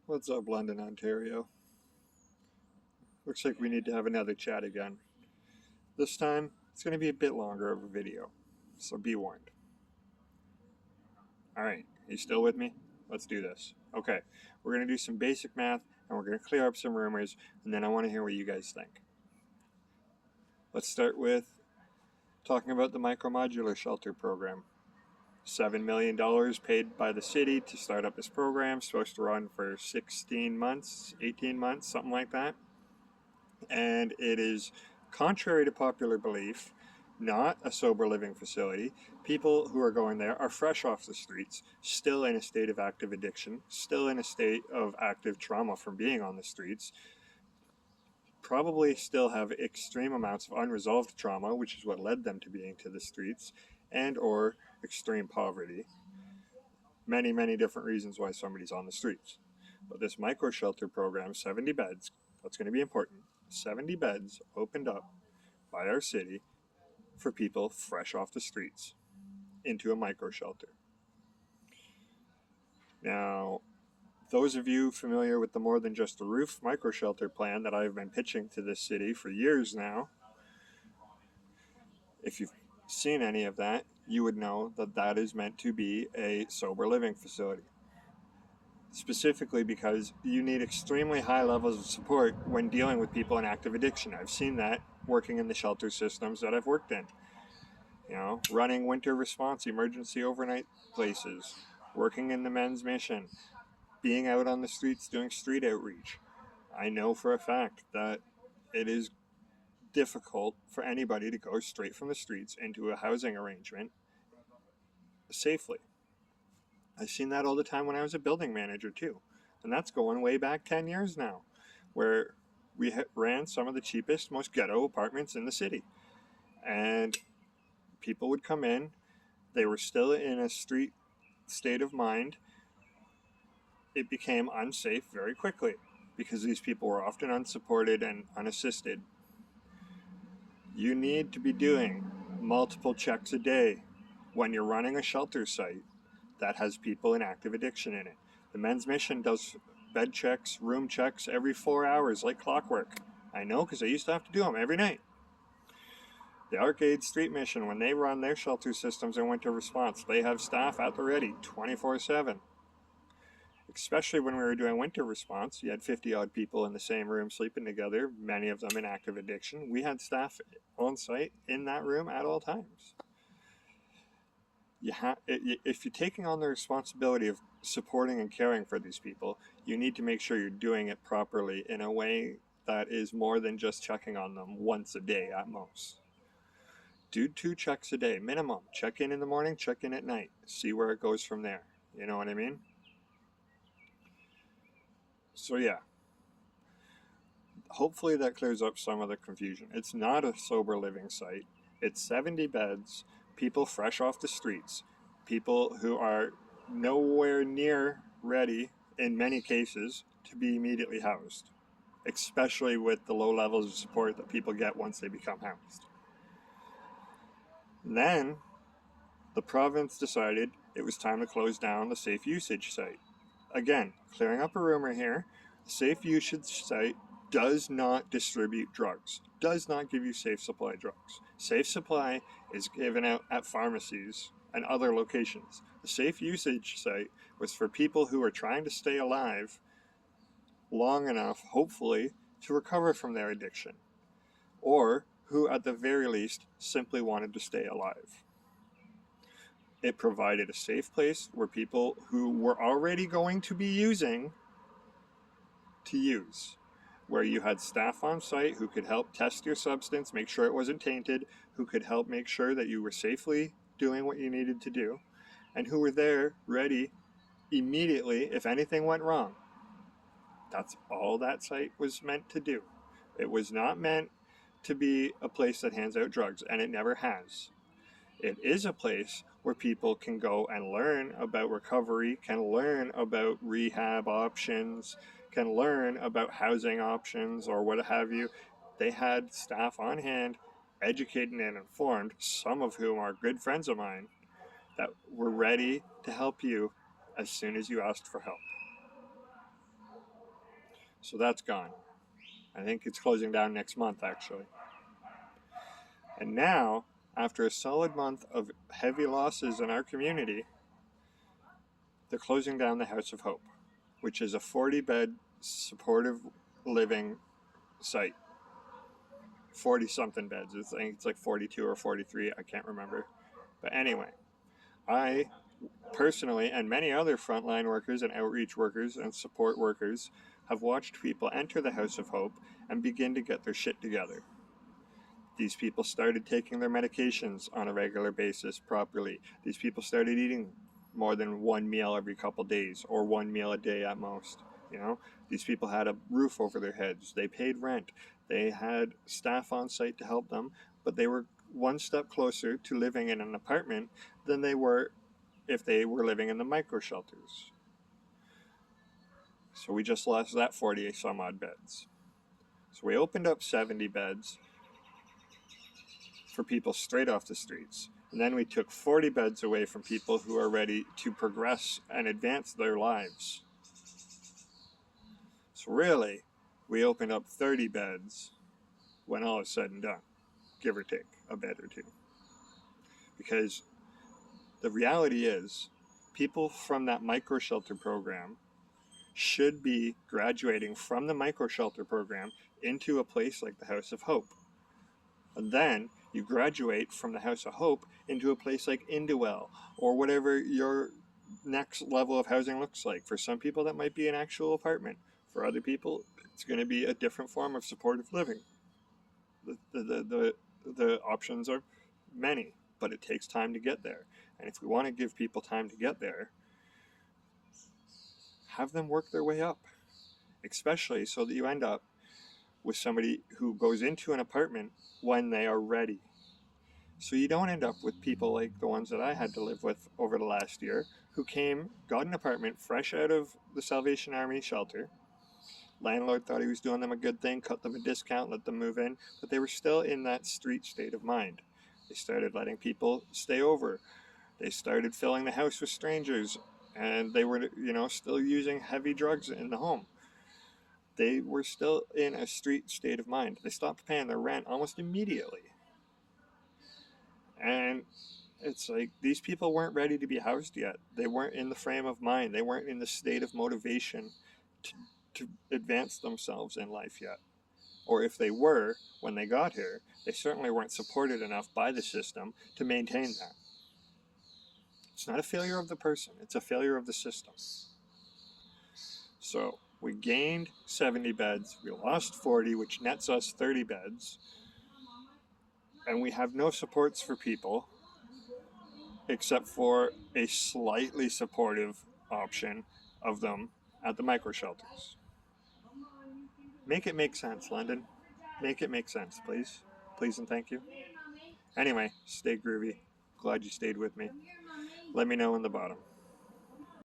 What's up, London, Ontario? Looks like we need to have another chat again. This time, it's going to be a bit longer of a video, so be warned. Alright, you still with me? Let's do this. Okay, we're going to do some basic math, and we're going to clear up some rumors, and then I want to hear what you guys think. Let's start with talking about the micromodular shelter program. $7 million paid by the city to start up this program, supposed to run for 16 months, 18 months, something like that. And it is, contrary to popular belief, not a sober living facility. People who are going there are fresh off the streets, still in a state of active addiction, still in a state of active trauma from being on the streets, probably still have extreme amounts of unresolved trauma, which is what led them to being to the streets, and or extreme poverty. Many different reasons why somebody's on the streets. But this micro shelter program, 70 beds, that's going to be important. 70 beds opened up by our city for people fresh off the streets into a micro shelter. Now, those of you familiar with the More Than Just a Roof micro shelter plan that I've been pitching to this city for years now, if you've seen any of that, you would know that that is meant to be a sober living facility. Specifically because you need extremely high levels of support when dealing with people in active addiction. I've seen that working in the shelter systems that I've worked in. Running winter response emergency overnight places, working in the men's mission, being out on the streets doing street outreach. I know for a fact that it is difficult for anybody to go straight from the streets into a housing arrangement safely. I've seen that all the time when I was a building manager too. And that's going way back 10 years now, where we ran some of the cheapest, most ghetto apartments in the city. And people would come in, they were still in a street state of mind. It became unsafe very quickly because these people were often unsupported and unassisted. You need to be doing multiple checks a day when you're running a shelter site that has people in active addiction in it. The men's mission does bed checks, room checks every 4 hours like clockwork. I know because I used to have to do them every night. The Arcade Street Mission, when they run their shelter systems in winter response, they have staff at the ready 24/7. Especially when we were doing winter response, you had 50 odd people in the same room sleeping together, many of them in active addiction. We had staff on site in that room at all times. If you're taking on the responsibility of supporting and caring for these people, you need to make sure you're doing it properly in a way that is more than just checking on them once a day at most. Do 2 checks a day, minimum. Check in the morning, check in at night. See where it goes from there. You know what I mean? So yeah. Hopefully that clears up some of the confusion. It's not a sober living site. It's 70 beds, people fresh off the streets, people who are nowhere near ready, in many cases, to be immediately housed, especially with the low levels of support that people get once they become housed. And then, the province decided it was time to close down the safe usage site. Again, clearing up a rumor here, the safe usage site does not distribute drugs, does not give you safe supply drugs. Safe supply is given out at pharmacies and other locations. The safe usage site was for people who are trying to stay alive long enough, hopefully, to recover from their addiction, or who at the very least simply wanted to stay alive. It provided a safe place where people who were already going to be using to use, where you had staff on site who could help test your substance, make sure it wasn't tainted, who could help make sure that you were safely doing what you needed to do, and who were there ready immediately if anything went wrong. That's all that site was meant to do. It was not meant to be a place that hands out drugs, and it never has. It is a place where people can go and learn about recovery, can learn about rehab options, can learn about housing options or what have you. They had staff on hand, educated and informed, some of whom are good friends of mine, that were ready to help you as soon as you asked for help. So that's gone. I think it's closing down next month, actually. And now, after a solid month of heavy losses in our community, they're closing down the House of Hope, which is a 40-bed supportive living site. 40-something beds. I think it's like 42 or 43. I can't remember. But anyway, I personally, and many other frontline workers and outreach workers and support workers, have watched people enter the House of Hope and begin to get their shit together. These people started taking their medications on a regular basis properly. These people started eating more than one meal every couple days, or one meal a day at most. You know, these people had a roof over their heads. They paid rent. They had staff on site to help them, but they were one step closer to living in an apartment than they were if they were living in the micro shelters. So we just lost that 40 some odd beds. So we opened up 70 beds for people straight off the streets. And then we took 40 beds away from people who are ready to progress and advance their lives. So really, we opened up 30 beds when all is said and done, give or take a bed or two. Because the reality is, people from that micro shelter program should be graduating from the micro shelter program into a place like the House of Hope. And then you graduate from the House of Hope into a place like Indewell, or whatever your next level of housing looks like. For some people, that might be an actual apartment. For other people, it's going to be a different form of supportive living. The options are many, but it takes time to get there. And if we want to give people time to get there, have them work their way up, especially so that you end up with somebody who goes into an apartment when they are ready. So you don't end up with people like the ones that I had to live with over the last year, who came, got an apartment fresh out of the Salvation Army shelter. Landlord thought he was doing them a good thing, cut them a discount, let them move in, but they were still in that street state of mind. They started letting people stay over. They started filling the house with strangers, and they were, still using heavy drugs in the home. They were still in a street state of mind. They stopped paying their rent almost immediately. And it's like these people weren't ready to be housed yet. They weren't in the frame of mind. They weren't in the state of motivation to advance themselves in life yet. Or if they were, when they got here, they certainly weren't supported enough by the system to maintain that. It's not a failure of the person, it's a failure of the system. So we gained 70 beds, we lost 40, which nets us 30 beds, and we have no supports for people except for a slightly supportive option of them at the micro shelters. Make it make sense, London. Make it make sense, please. Please and thank you. Anyway, stay groovy. Glad you stayed with me. Let me know in the bottom.